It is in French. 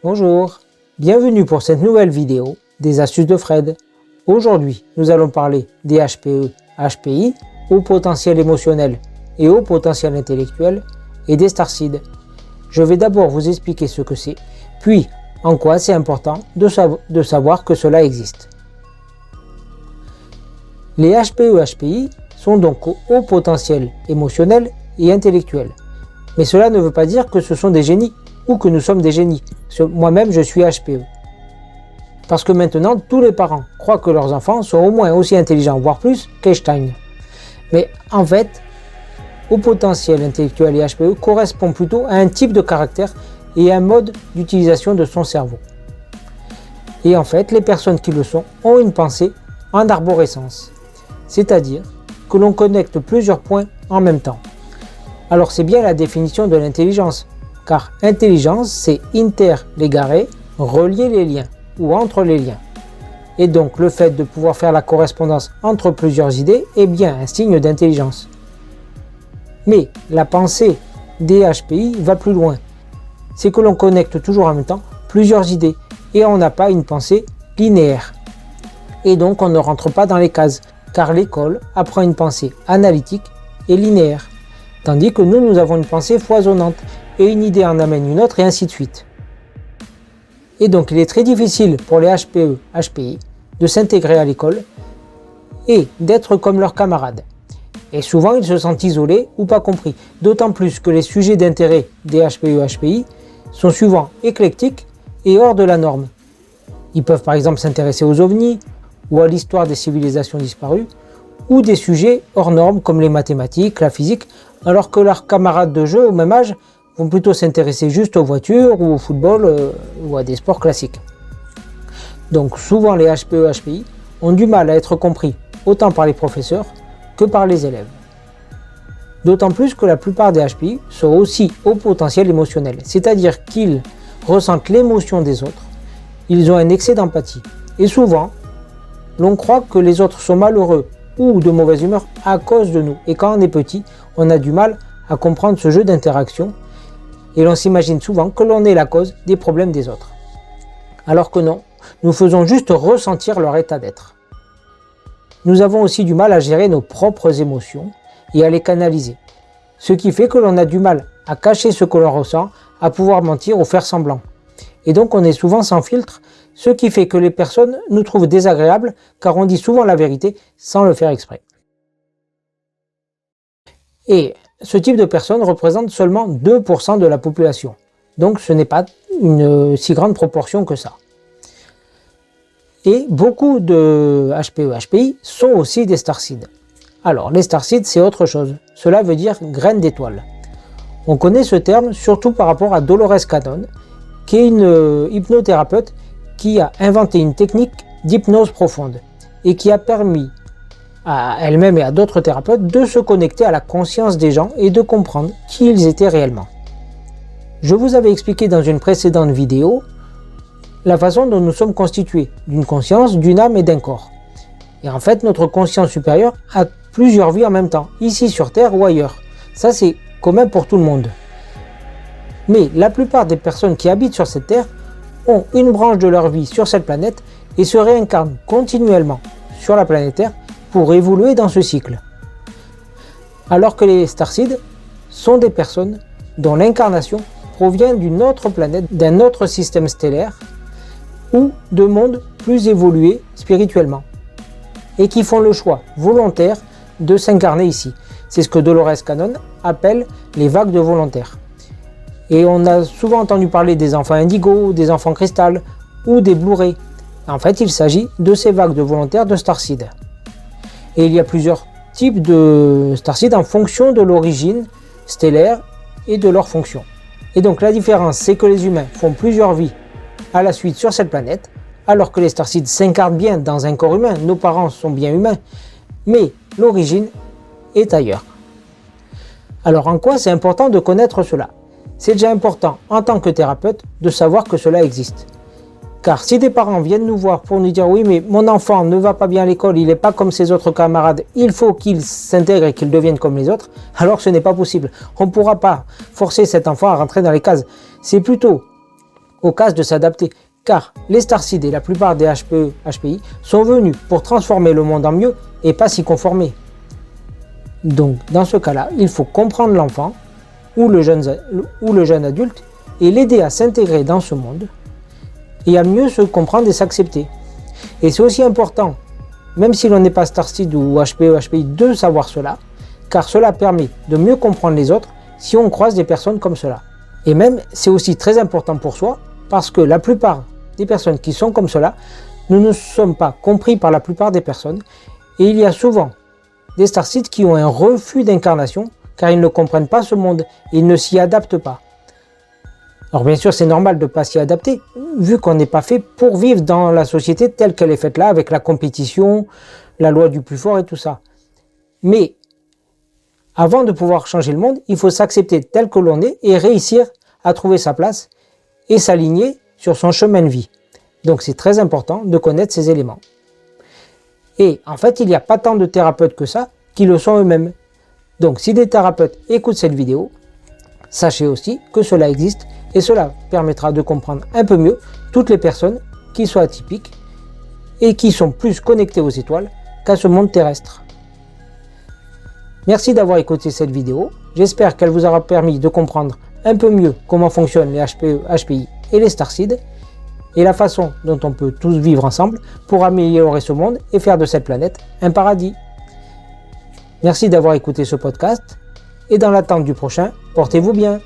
Bonjour, bienvenue pour cette nouvelle vidéo des astuces de Fred. Aujourd'hui, nous allons parler des HPE, HPI, haut potentiel émotionnel et haut potentiel intellectuel, et des Starseed. Je vais d'abord vous expliquer ce que c'est, puis en quoi c'est important de savoir que cela existe. Les HPE, HPI sont donc au haut potentiel émotionnel et intellectuel. Mais cela ne veut pas dire que ce sont des génies ou que nous sommes des génies. Moi-même, je suis HPE. Parce que maintenant, tous les parents croient que leurs enfants sont au moins aussi intelligents, voire plus, qu'Einstein. Mais en fait, haut potentiel intellectuel et HPE correspond plutôt à un type de caractère et à un mode d'utilisation de son cerveau. Et en fait, les personnes qui le sont ont une pensée en arborescence, c'est-à-dire que l'on connecte plusieurs points en même temps. Alors c'est bien la définition de l'intelligence, car intelligence c'est interligare, relier les liens ou entre les liens. Et donc le fait de pouvoir faire la correspondance entre plusieurs idées est bien un signe d'intelligence. Mais la pensée des HPI va plus loin. C'est que l'on connecte toujours en même temps plusieurs idées et on n'a pas une pensée linéaire. Et donc on ne rentre pas dans les cases, car l'école apprend une pensée analytique et linéaire. Tandis que nous avons une pensée foisonnante et une idée en amène une autre et ainsi de suite. Et donc il est très difficile pour les HPE, HPI de s'intégrer à l'école et d'être comme leurs camarades. Et souvent ils se sentent isolés ou pas compris, d'autant plus que les sujets d'intérêt des HPE, HPI sont souvent éclectiques et hors de la norme. Ils peuvent par exemple s'intéresser aux ovnis ou à l'histoire des civilisations disparues ou des sujets hors normes comme les mathématiques, la physique, alors que leurs camarades de jeu au même âge vont plutôt s'intéresser juste aux voitures ou au football ou à des sports classiques. Donc souvent les HPE, HPI ont du mal à être compris autant par les professeurs que par les élèves. D'autant plus que la plupart des HPI sont aussi au potentiel émotionnel, c'est-à-dire qu'ils ressentent l'émotion des autres, ils ont un excès d'empathie. Et souvent, l'on croit que les autres sont malheureux ou de mauvaise humeur à cause de nous. Et quand on est petit, on a du mal à comprendre ce jeu d'interaction et l'on s'imagine souvent que l'on est la cause des problèmes des autres. Alors que non, nous faisons juste ressentir leur état d'être. Nous avons aussi du mal à gérer nos propres émotions et à les canaliser. Ce qui fait que l'on a du mal à cacher ce que l'on ressent, à pouvoir mentir ou faire semblant. Et donc on est souvent sans filtre, ce qui fait que les personnes nous trouvent désagréables car on dit souvent la vérité sans le faire exprès. Et ce type de personnes représente seulement 2% de la population. Donc ce n'est pas une si grande proportion que ça. Et beaucoup de HPE, HPI sont aussi des Starseed. Alors les Starseed c'est autre chose, cela veut dire graines d'étoiles. On connaît ce terme surtout par rapport à Dolores Cannon, qui est une hypnothérapeute qui a inventé une technique d'hypnose profonde et qui a permis à elle-même et à d'autres thérapeutes de se connecter à la conscience des gens et de comprendre qui ils étaient réellement. Je vous avais expliqué dans une précédente vidéo la façon dont nous sommes constitués, d'une conscience, d'une âme et d'un corps. Et en fait, notre conscience supérieure a plusieurs vies en même temps, ici sur Terre ou ailleurs. Ça c'est commun pour tout le monde. Mais la plupart des personnes qui habitent sur cette Terre ont une branche de leur vie sur cette planète et se réincarnent continuellement sur la planète Terre pour évoluer dans ce cycle. Alors que les Starseed sont des personnes dont l'incarnation provient d'une autre planète, d'un autre système stellaire ou de mondes plus évolués spirituellement et qui font le choix volontaire de s'incarner ici. C'est ce que Dolores Cannon appelle les vagues de volontaires. Et on a souvent entendu parler des enfants indigo, des enfants cristal ou des Blu-ray. En fait, il s'agit de ces vagues de volontaires de Starseed. Et il y a plusieurs types de Starseed en fonction de l'origine stellaire et de leur fonction. Et donc la différence, c'est que les humains font plusieurs vies à la suite sur cette planète, alors que les Starseed s'incarnent bien dans un corps humain, nos parents sont bien humains, mais l'origine est ailleurs. Alors en quoi c'est important de connaître cela ? C'est déjà important en tant que thérapeute de savoir que cela existe. Car si des parents viennent nous voir pour nous dire oui mais mon enfant ne va pas bien à l'école, il n'est pas comme ses autres camarades, il faut qu'il s'intègre et qu'il devienne comme les autres, alors ce n'est pas possible. On ne pourra pas forcer cet enfant à rentrer dans les cases. C'est plutôt au casse de s'adapter, car les Starseed et la plupart des HPE, HPI sont venus pour transformer le monde en mieux et pas s'y conformer. Donc dans ce cas-là, il faut comprendre l'enfant ou le jeune adulte et l'aider à s'intégrer dans ce monde et à mieux se comprendre et s'accepter. Et c'est aussi important, même si l'on n'est pas Starseed ou HPE, HPI, de savoir cela, car cela permet de mieux comprendre les autres si on croise des personnes comme cela. Et même, c'est aussi très important pour soi, parce que la plupart des personnes qui sont comme cela, nous ne sommes pas compris par la plupart des personnes, et il y a souvent des Starseed qui ont un refus d'incarnation, car ils ne comprennent pas ce monde, et ils ne s'y adaptent pas. Alors bien sûr, c'est normal de ne pas s'y adapter, vu qu'on n'est pas fait pour vivre dans la société telle qu'elle est faite là, avec la compétition, la loi du plus fort et tout ça. Mais avant de pouvoir changer le monde, il faut s'accepter tel que l'on est et réussir à trouver sa place et s'aligner sur son chemin de vie. Donc c'est très important de connaître ces éléments. Et en fait, il n'y a pas tant de thérapeutes que ça qui le sont eux-mêmes. Donc si des thérapeutes écoutent cette vidéo, sachez aussi que cela existe et cela permettra de comprendre un peu mieux toutes les personnes qui sont atypiques et qui sont plus connectées aux étoiles qu'à ce monde terrestre. Merci d'avoir écouté cette vidéo, j'espère qu'elle vous aura permis de comprendre un peu mieux comment fonctionnent les HPE, HPI et les Starseed et la façon dont on peut tous vivre ensemble pour améliorer ce monde et faire de cette planète un paradis. Merci d'avoir écouté ce podcast et dans l'attente du prochain, portez-vous bien.